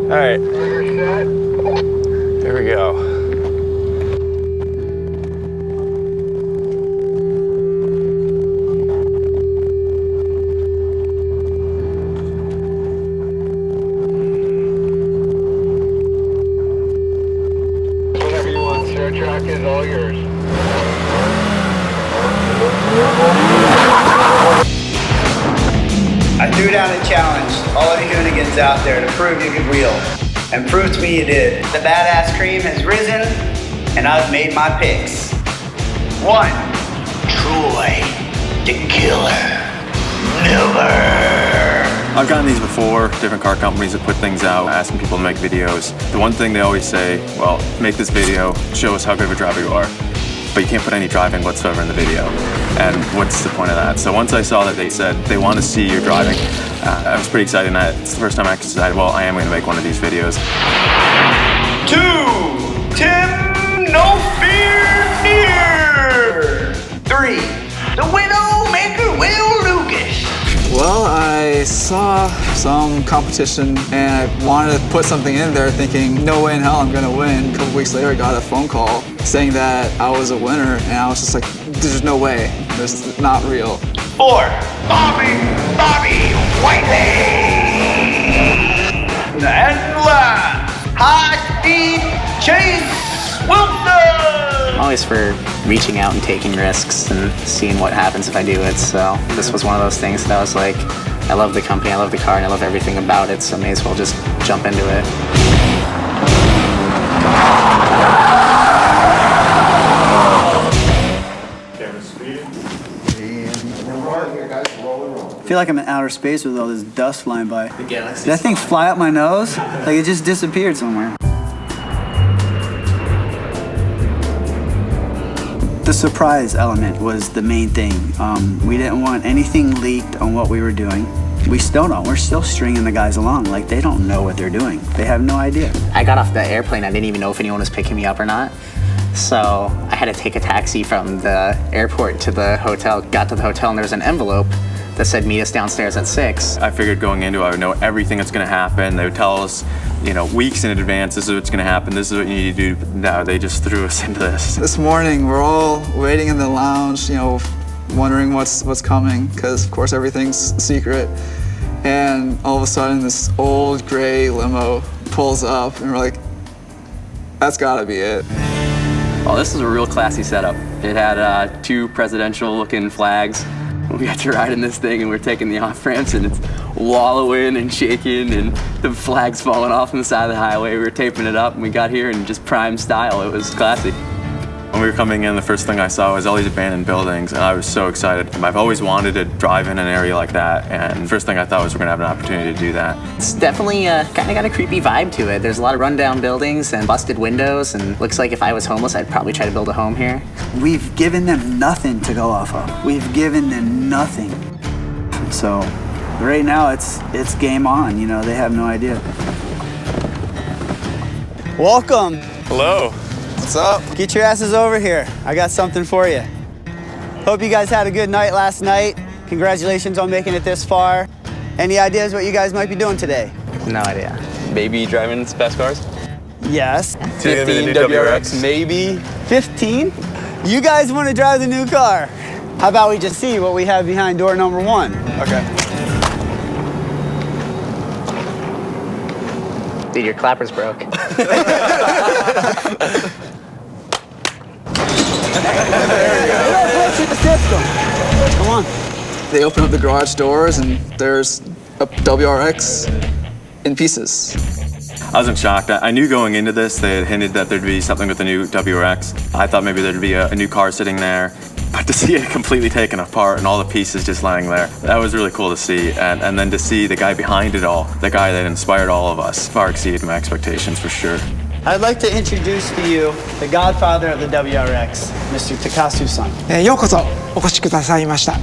All right. Here we go. Whatever you want, sir. Track is all yours. I threw down a challenge, all of you hoonigans out there, to prove you could wheel. And prove to me you did. The badass cream has risen, and I've made my picks. 1, Troy, the killer. Never. I've gotten these before, different car companies that put things out, asking people to make videos. The one thing they always say, well, make this video, show us how good of a driver you are. But you can't put any driving whatsoever in the video. And what's the point of that? So once I saw that they said they want to see your driving, I was pretty excited, and it's the first time I decided, well, I am going to make one of these videos. 2, Tim, no fear near. 3, the Widowmaker Will Lucas. Well, I saw some competition and I wanted to put something in there thinking, no way in hell I'm gonna win. A couple weeks later, I got a phone call saying that I was a winner, and I was just like, there's no way. This is not real. 4, Bobby Whiteley. And last, High Speed Chase Wilson. I'm always for reaching out and taking risks and seeing what happens if I do it. So this was one of those things that I was like, I love the company, I love the car, and I love everything about it, so I may as well just jump into it. I feel like I'm in outer space with all this dust flying by. Did that thing fly up my nose? Like it just disappeared somewhere. The surprise element was the main thing. We didn't want anything leaked on what we were doing. We still don't. We're still stringing the guys along. Like, they don't know what they're doing. They have no idea. I got off the airplane, I didn't even know if anyone was picking me up or not. So I had to take a taxi from the airport to the hotel. Got to the hotel and there was an envelope that said meet us downstairs at 6. I figured going into it, I would know everything that's going to happen. They would tell us, you know, weeks in advance, this is what's going to happen, this is what you need to do. But no, they just threw us into this. This morning, we're all waiting in the lounge, you know, wondering what's coming, because of course everything's secret. And all of a sudden, this old gray limo pulls up, and we're like, that's gotta be it. Oh, this is a real classy setup. It had 2 presidential-looking flags. We got to ride in this thing, and we're taking the off-ramps, and it's wallowing and shaking, and the flag's falling off on the side of the highway. We were taping it up, and we got here in just prime style. It was classy. When we were coming in, the first thing I saw was all these abandoned buildings, and I was so excited. I've always wanted to drive in an area like that, and the first thing I thought was we're gonna have an opportunity to do that. It's definitely kind of got a creepy vibe to it. There's a lot of rundown buildings and busted windows, and looks like if I was homeless, I'd probably try to build a home here. We've given them nothing to go off of. We've given them nothing. So right now, it's game on. You know, they have no idea. Welcome. Hello. What's up? Get your asses over here. I got something for you. Hope you guys had a good night last night. Congratulations on making it this far. Any ideas what you guys might be doing today? No idea. Maybe driving fast cars? Yes. 15 WRX, maybe? 15? You guys want to drive the new car? How about we just see what we have behind door number 1? Okay. Dude, your clapper's broke. Come on. They open up the garage doors, and there's a WRX in pieces. I was in shock. I knew going into this, they had hinted that there'd be something with the new WRX. I thought maybe there'd be a new car sitting there, but to see it completely taken apart and all the pieces just lying there, that was really cool to see. And then to see the guy behind it all, the guy that inspired all of us, far exceeded my expectations for sure. I'd like to introduce to you the godfather of the WRX, Mr. Takasu-san. ようこそお越しくださいました。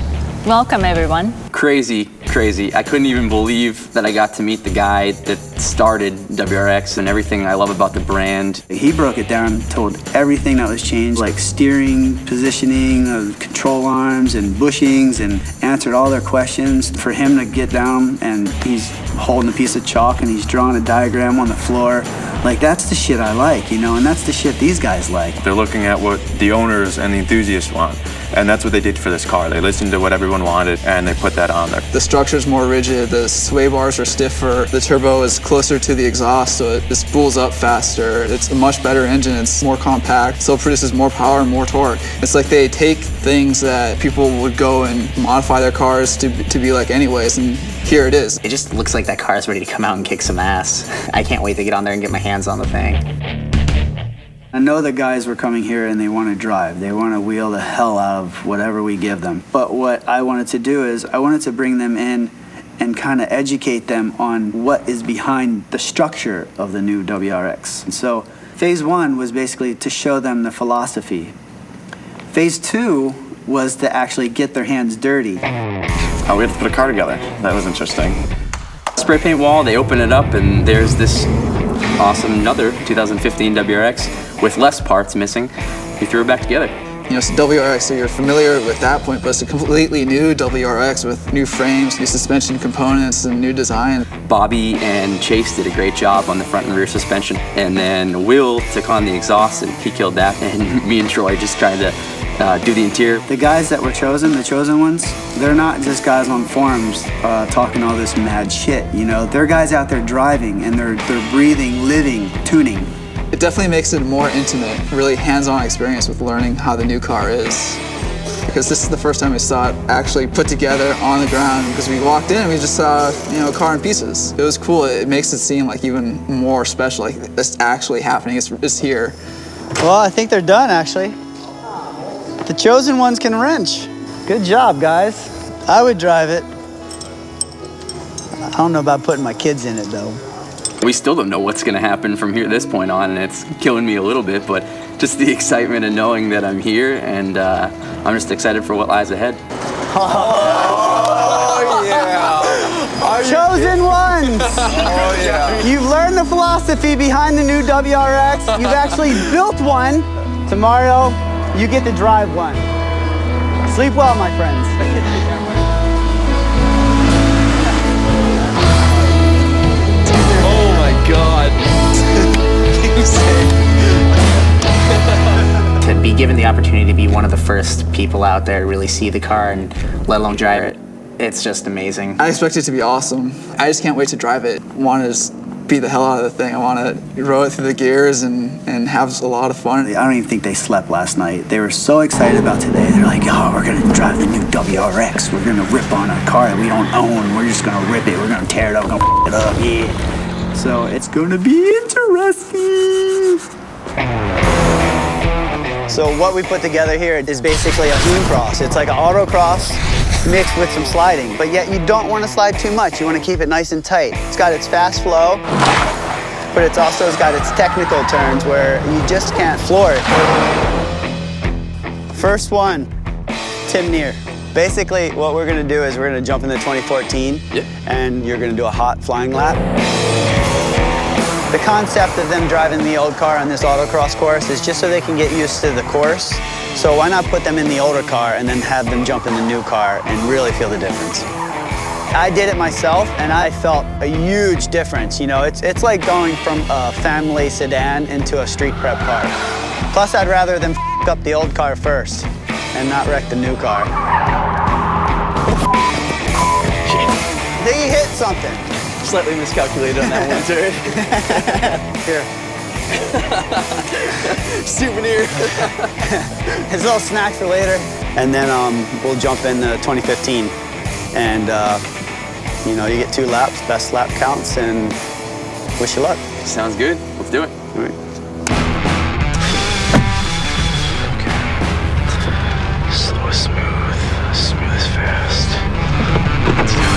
Welcome, everyone. Crazy crazy. I couldn't even believe that I got to meet the guy that started WRX and everything I love about the brand. He broke it down, told everything that was changed, like steering, positioning, control arms, and bushings, and answered all their questions. For him to get down and he's holding a piece of chalk and he's drawing a diagram on the floor, like that's the shit I like, you know, and that's the shit these guys like. They're looking at what the owners and the enthusiasts want, and that's what they did for this car. They listened to what everyone wanted, and they put that on there. The structure's more rigid, the sway bars are stiffer, the turbo is closer to the exhaust, so it just spools up faster. It's a much better engine, it's more compact, so it produces more power and more torque. It's like they take things that people would go and modify their cars to be like anyways, and here it is. It just looks like that car is ready to come out and kick some ass. I can't wait to get on there and get my hands on the thing. I know the guys were coming here and they want to drive. They want to wheel the hell out of whatever we give them. But what I wanted to do is I wanted to bring them in and kind of educate them on what is behind the structure of the new WRX. And so phase 1 was basically to show them the philosophy. Phase 2 was to actually get their hands dirty. Oh, we had to put a car together. That was interesting. Spray paint wall, they open it up and there's this awesome another 2015 WRX with less parts missing. We threw it back together. You know, it's a WRX, so you're familiar with that point, but it's a completely new WRX with new frames, new suspension components, and new design. Bobby and Chase did a great job on the front and rear suspension, and then Will took on the exhaust and he killed that, and me and Troy just tried to do the interior. The guys that were chosen, the chosen ones, they're not just guys on forums talking all this mad shit, you know? They're guys out there driving and they're breathing, living, tuning. It definitely makes it a more intimate, really hands-on experience with learning how the new car is. Because this is the first time we saw it actually put together on the ground, because we walked in and we just saw, you know, a car in pieces. It was cool. It makes it seem like even more special, like it's actually happening, it's here. Well, I think they're done, actually. The chosen ones can wrench. Good job, guys. I would drive it. I don't know about putting my kids in it, though. We still don't know what's going to happen from here this point on, and it's killing me a little bit, but just the excitement of knowing that I'm here, and I'm just excited for what lies ahead. Oh, yeah. Chosen ones! Oh, yeah. You've learned the philosophy behind the new WRX. You've actually built one. Tomorrow, you get to drive one. Sleep well, my friends. Oh, my God. To be given the opportunity to be one of the first people out there to really see the car and let alone drive it, it's just amazing. I expect it to be awesome. I just can't wait to drive it. I want to just beat the hell out of the thing. I want to row it through the gears and have a lot of fun. I don't even think they slept last night. They were so excited about today. They're like, oh, we're going to drive the new WRX. We're going to rip on a car that we don't own. We're just going to rip it. We're going to tear it up. We're going to it up. Yeah. So it's going to be interesting. So what we put together here is basically a hoon cross. It's like an autocross mixed with some sliding, but yet you don't want to slide too much. You want to keep it nice and tight. It's got its fast flow, but it's also got its technical turns where you just can't floor it. First one, Tim Neer. Basically, what we're going to do is we're going to jump into 2014, and you're going to do a hot flying lap. The concept of them driving the old car on this autocross course is just so they can get used to the course. So why not put them in the older car and then have them jump in the new car and really feel the difference? I did it myself and I felt a huge difference. You know, it's like going from a family sedan into a street prep car. Plus, I'd rather them f up the old car first and not wreck the new car. They hit something. Slightly miscalculated on that one turn. Here. Souvenir. His little snack for later. And then we'll jump in 2015. And, you know, you get 2 laps, best lap counts, and wish you luck. Sounds good. Let's do it. All right. Slow is smooth. Smooth is fast. Let's do it.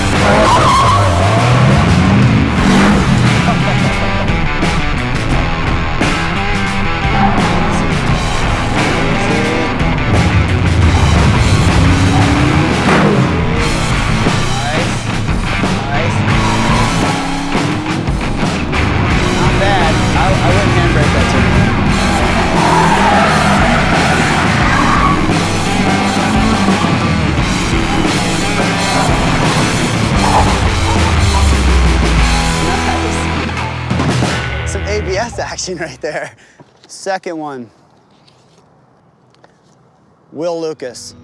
class action right there. Second one. Will Lucas.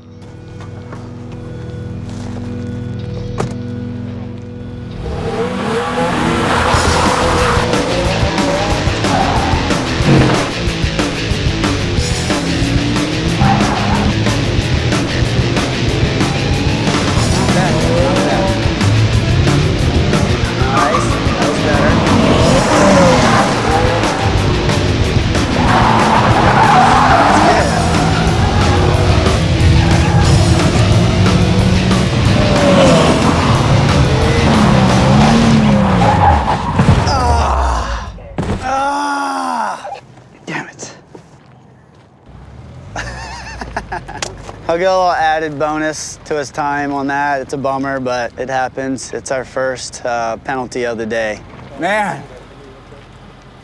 I'll get a little added bonus to his time on that. It's a bummer, but it happens. It's our first penalty of the day. Man,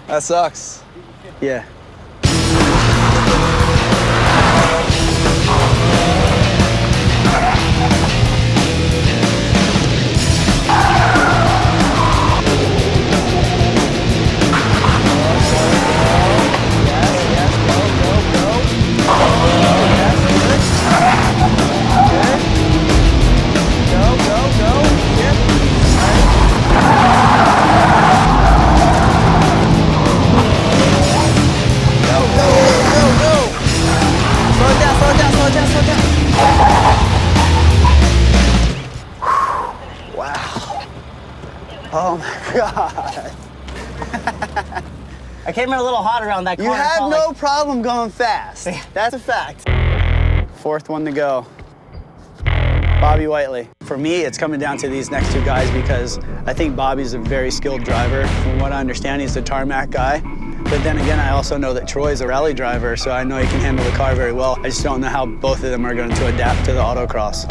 that sucks. Yeah. Oh my God. I came in a little hot around that corner. You had so no problem going fast. That's a fact. Fourth one to go. Bobby Whiteley. For me, it's coming down to these next two guys because I think Bobby's a very skilled driver. From what I understand, he's the tarmac guy. But then again, I also know that Troy's a rally driver, so I know he can handle the car very well. I just don't know how both of them are going to adapt to the autocross.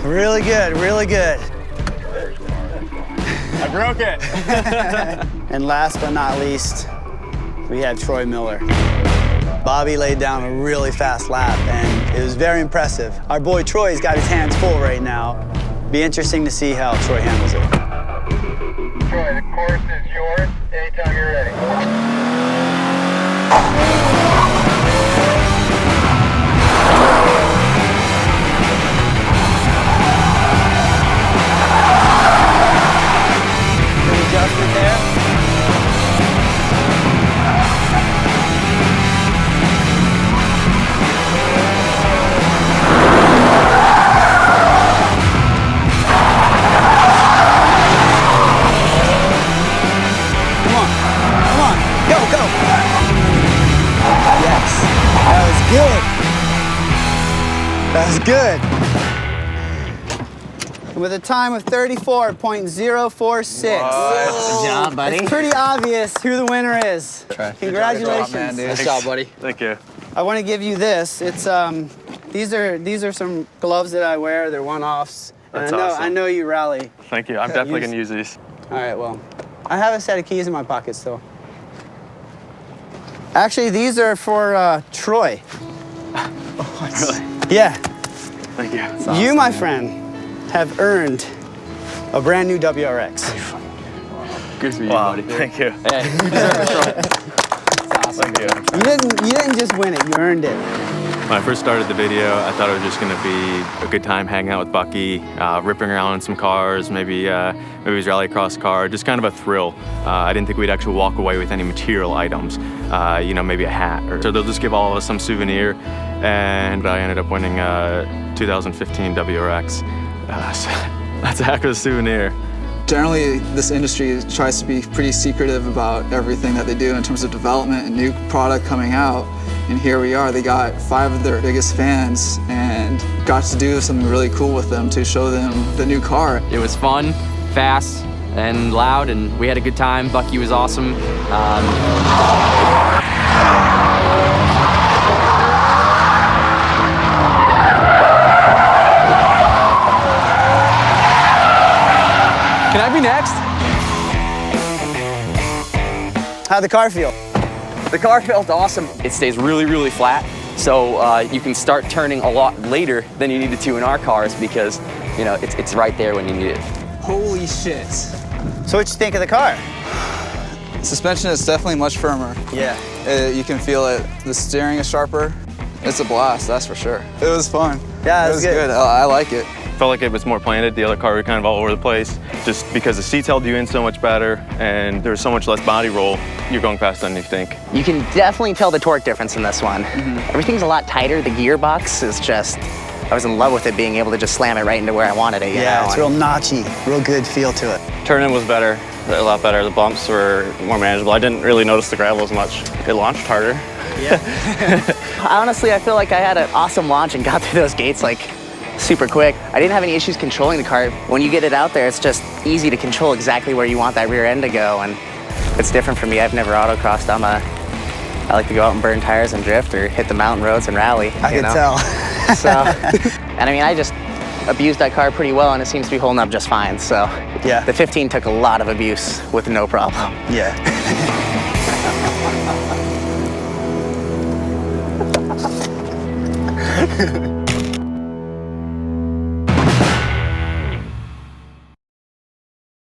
Really good, really good. I broke it. And last but not least, we have Troy Miller. Bobby laid down a really fast lap and it was very impressive. Our boy Troy's got his hands full right now. Be interesting to see how Troy handles it. Troy, the course is yours anytime you're ready. Adjustment there. Come on, go, go. Yes, that was good. That was good. With a time of 34.046. Good job, buddy. It's pretty obvious who the winner is. Congratulations. Man, dude. Nice job, buddy. Thank you. I want to give you this. It's these are some gloves that I wear. They're one-offs. That's And awesome. I know you rally. Thank you. I'm definitely going to use these. All right, well, I have a set of keys in my pocket still. Actually, these are for Troy. Really? Yeah. Thank you. You, my friend, have earned a brand new WRX. Good for you, Wow. buddy. Thank you. Hey, you deserve a trophy. Thank you. You didn't just win it, you earned it. When I first started the video, I thought it was just going to be a good time hanging out with Bucky, ripping around in some cars, maybe his rallycross car, just kind of a thrill. I didn't think we'd actually walk away with any material items, maybe a hat. So they'll just give all of us some souvenir, and I ended up winning a 2015 WRX. So that's a heck of a souvenir. Generally, this industry tries to be pretty secretive about everything that they do in terms of development and new product coming out. And here we are, they got 5 of their biggest fans and got to do something really cool with them to show them the new car. It was fun, fast, and loud, and we had a good time. Bucky was awesome. Can I be next? How'd the car feel? The car felt awesome. It stays really, really flat, so you can start turning a lot later than you needed to in our cars because, you know, it's right there when you need it. Holy shit. So what'd you think of the car? Suspension is definitely much firmer. Yeah. You can feel it. The steering is sharper. It's a blast, that's for sure. It was fun. Yeah, it was good. I like it. Felt like it was more planted. The other car was kind of all over the place, just because the seats held you in so much better and there was so much less body roll. You're going faster than you think. You can definitely tell the torque difference in this one. Everything's a lot tighter. The gearbox is just, I was in love with it being able to just slam it right into where I wanted it. You know? It's real notchy, real good feel to it. Turn-in was better, a lot better. The bumps were more manageable. I didn't really notice the gravel as much. It launched harder. Honestly, I feel like I had an awesome launch and got through those gates like super quick. I didn't have any issues controlling the car. When you get it out there, it's just easy to control exactly where you want that rear end to go, and it's different for me. I've never autocrossed. I like to go out and burn tires and drift or hit the mountain roads and rally. I can tell. So, and I mean, I just abused that car pretty well, and it seems to be holding up just fine. So, Yeah. the 15 took a lot of abuse with no problem. Yeah.